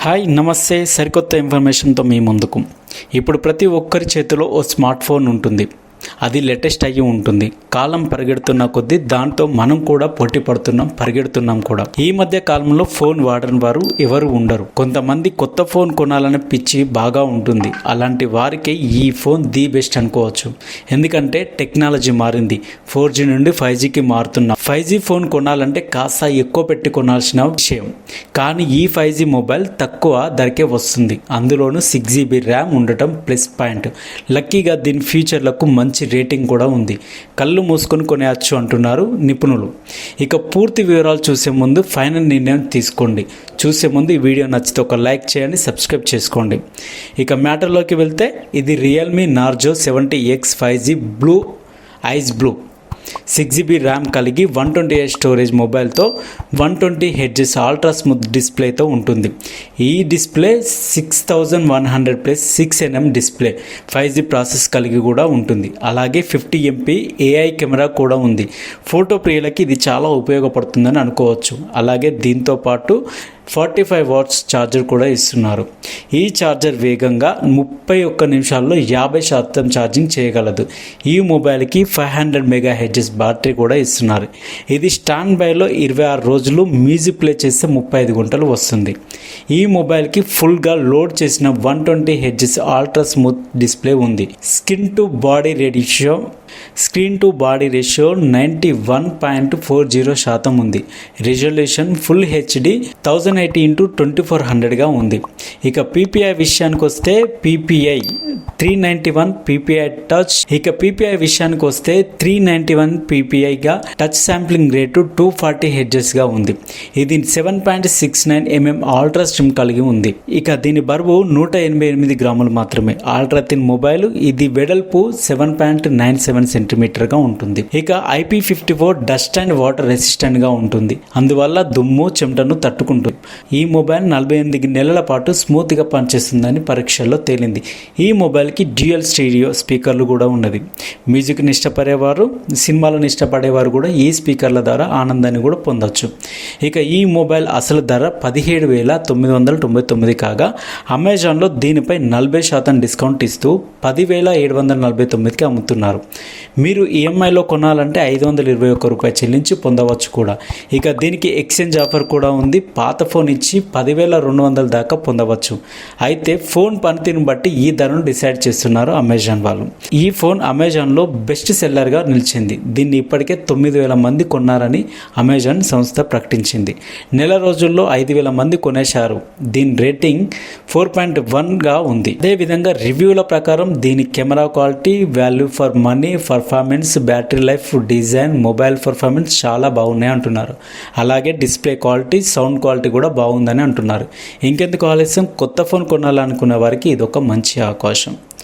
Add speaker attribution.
Speaker 1: Hi నమస్తే. సరికొత్త ఇన్ఫర్మేషన్తో మీ ముందుకు. ఇప్పుడు ప్రతి ఒక్కరి చేతిలో ఓ స్మార్ట్ ఫోన్ ఉంటుంది. అది లేటెస్ట్ అయ్యి ఉంటుంది. కాలం పరిగెడుతున్న కొద్దీ దాంతో మనం కూడా పోటీ పడుతున్నాం, పరిగెడుతున్నాం కూడా. ఈ మధ్య కాలంలో ఫోన్ వాడని వారు ఎవరు ఉండరు. కొంతమంది కొత్త ఫోన్ కొనాలనే పిచ్చి బాగా ఉంటుంది. అలాంటి వారికి ఈ ఫోన్ ది బెస్ట్ అనుకోవచ్చు. ఎందుకంటే టెక్నాలజీ మారింది. 4G నుండి 5Gకి మారుతున్నాం. 5G ఫోన్ కొనాలంటే కాస్త ఎక్కువ పెట్టి కొనాల్సిన విషయం. కానీ ఈ 5G మొబైల్ తక్కువ ధరకే వస్తుంది. అందులోనూ 6GB ర్యామ్ ఉండటం ప్లస్ పాయింట్. లక్కీగా దీని ఫీచర్లకు మంచి రేటింగ్ కూడా ఉంది. కళ్ళు మూసుకొని కొనేయచ్చు అంటున్నారు నిపుణులు. ఇక పూర్తి వివరాలు చూసే ముందు ఫైనల్ నిర్ణయం తీసుకోండి. చూసే ముందు ఈ వీడియో నచ్చితే ఒక లైక్ చేయండి, సబ్స్క్రైబ్ చేసుకోండి. ఇక మ్యాటర్లోకి వెళ్తే ఇది Realme Narzo 70X 5G blue ice blue 6GB RAM కలిగి 128 స్టోరేజ్ మొబైల్తో 120Hz అల్ట్రా స్మూత్ డిస్ప్లేతో ఉంటుంది. ఈ display 6100 6nm display 5G process కలిగి కూడా ఉంటుంది. అలాగే 50MP AI కెమెరా కూడా ఉంది. ఫోటో ప్రియులకి ఇది చాలా ఉపయోగపడుతుందని అనుకోవచ్చు. అలాగే దీంతో పాటు 45 వాట్స్ ఛార్జర్ కూడా ఇస్తున్నారు. ఈ ఛార్జర్ వేగంగా 31 నిమిషాల్లో 50% ఛార్జింగ్ చేయగలదు. ఈ మొబైల్కి 500 MHz బ్యాటరీ కూడా ఇస్తున్నారు. ఇది స్టాండ్ బైలో 26 రోజులు మ్యూజిక్ ప్లే చేస్తే 35 గంటలు వస్తుంది. ఈ మొబైల్కి ఫుల్గా లోడ్ చేసిన 120Hz అల్ట్రా స్మూత్ డిస్ప్లే ఉంది. స్క్రీన్ టు బాడీ రేషియో 91.40% ఉంది. రిజల్యూషన్ ఫుల్ HD 1080x2400గా ఉంది. ఇక PPI విషయానికి వస్తే PPI 391 PPI టచ్. ఇక PPI విషయానికి వస్తే 391 PPIగా టచ్ శాంప్లింగ్ రేటు 240Hzగా ఉంది. ఇది 7.69mm అల్ట్రా స్ట్రిమ్ కలిగి ఉంది. ఇక దీని బరువు 188 గ్రాములు మాత్రమే. Ultra thin mobile. ఇది వెడల్పు 7.97 సెంటీమీటర్గా ఉంటుంది. ఇక IP54 డస్ట్ అండ్ వాటర్ రెసిస్టెంట్గా ఉంటుంది. అందువల్ల దుమ్ము చెమటను తట్టుకుంటుంది. ఈ మొబైల్ 48 నెలల పాటు స్మూత్గా పనిచేస్తుందని పరీక్షల్లో తేలింది. ఈ మొబైల్కి డ్యూయల్ స్టీరియో స్పీకర్లు కూడా ఉన్నది. మ్యూజిక్ని ఇష్టపడేవారు, సినిమాలను ఇష్టపడేవారు కూడా ఈ స్పీకర్ల ద్వారా ఆనందాన్ని కూడా పొందవచ్చు. ఇక ఈ మొబైల్ అసలు ధర 17,999 కాగా అమెజాన్లో దీనిపై 40% డిస్కౌంట్ ఇస్తూ 10,749కి అమ్ముతున్నారు. మీరు ఈఎంఐలో కొనాలంటే ₹521 చెల్లించి పొందవచ్చు కూడా. ఇక దీనికి ఎక్స్చేంజ్ ఆఫర్ కూడా ఉంది. పాత ఫోన్ ఇచ్చి 10,200 దాకా పొందవచ్చు. అయితే ఫోన్ పనితీరును బట్టి ఈ ధరను డిసైడ్ చేస్తున్నారు అమెజాన్ వాళ్ళు. ఈ ఫోన్ అమెజాన్లో బెస్ట్ సెల్లర్గా నిలిచింది. దీన్ని ఇప్పటికే 9,000 మంది కొన్నారని అమెజాన్ సంస్థ ప్రకటించింది. నెల రోజుల్లో 5,000 మంది కొనేశారు. దీని రేటింగ్ 4.1గా ఉంది. అదేవిధంగా రివ్యూల ప్రకారం దీని camera quality, value for money, performance, battery life, design, mobile performance చాలా బాగున్నాయి అంటున్నారు. అలాగే డిస్ప్లే క్వాలిటీ, సౌండ్ క్వాలిటీ కూడా బాగుందని అంటున్నారు. ఇంకెందుకు ఆలస్యం, కొత్త ఫోన్ కొనాలనుకునే వారికి ఇదొక మంచి అవకాశం.